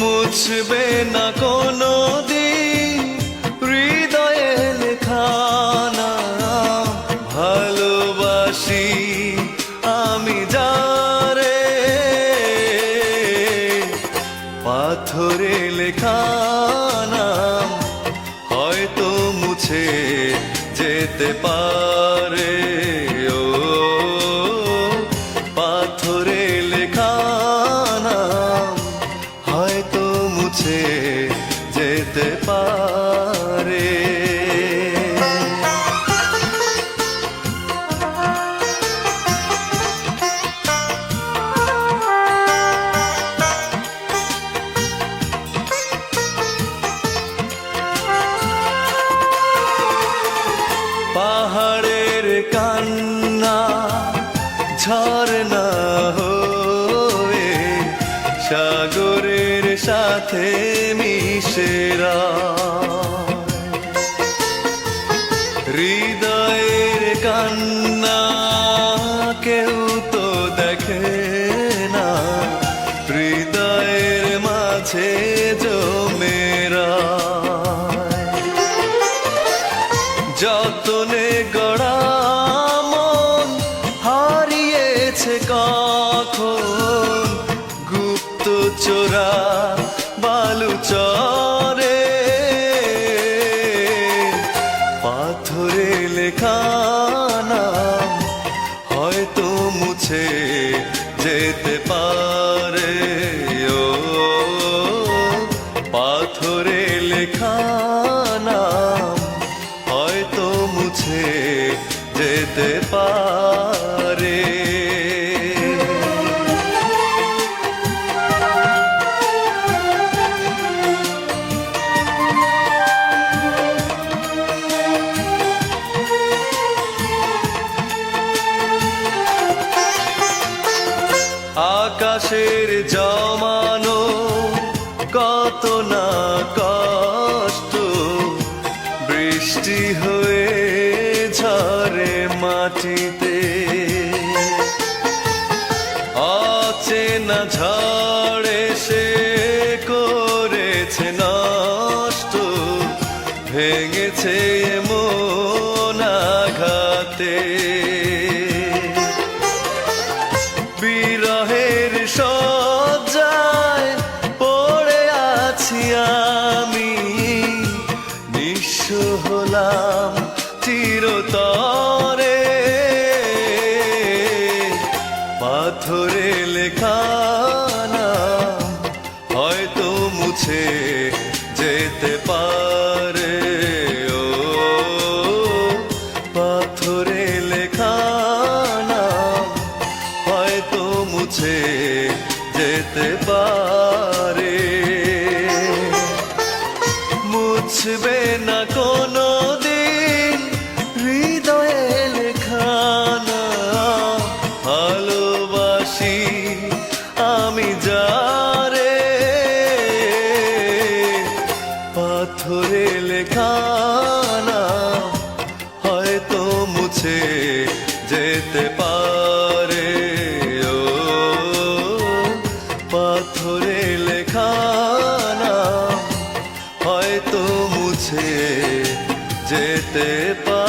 মুছবে না কোনো দিন হৃদয়ে লেখা নাম। ভালোবাসি আমি যারে, পাথরে লেখা নাম হয়তো মুছে যেতে পারে। ও পাথরে লেখা নাম হয়তো মুছে যেতে পারে। পাহাড়ের কান্না ঝরনা হয়ে সাগরের সাথে মিশেরা, হৃদয়ের কান্না কেউ তো দেখে না, হৃদয়ের মাঝে জমেরা। যতনে গড়া মন হারিয়েছে কখন গুপ্ত চোরা বালুচরে। পাথরে লেখা নাম হয়তো মুছে যেতে পারে। ও পাথরে লেখা নাম হয়তো মুছে যেতে পারে। আকাশের জমানো কত না কষ্ট বৃষ্টি হয়ে ঝরে মাটিতে। অচেনা ঝড়ে সে করেছে নষ্ট, ভেঙেছে মন আঘাতে। বিরহের শয্যায় পড়ে আছি আমি, নিঃস্ব হলাম চিরতরে। পাথরে লেখা নাম হয়তো মুছে যেতে পারে। ও পাথরে লেখা নাম হয়তো মুছে যেতে পারে। মুছবে না কোনো দিন হৃদয়ে লেখা নাম। ভালোবাসি আমি যারে, পাথরে লেখা নাম হয়তো মুছে যেতে পারে। ও পাথরে লেখা নাম হয়তো মুছে যেতে পারে।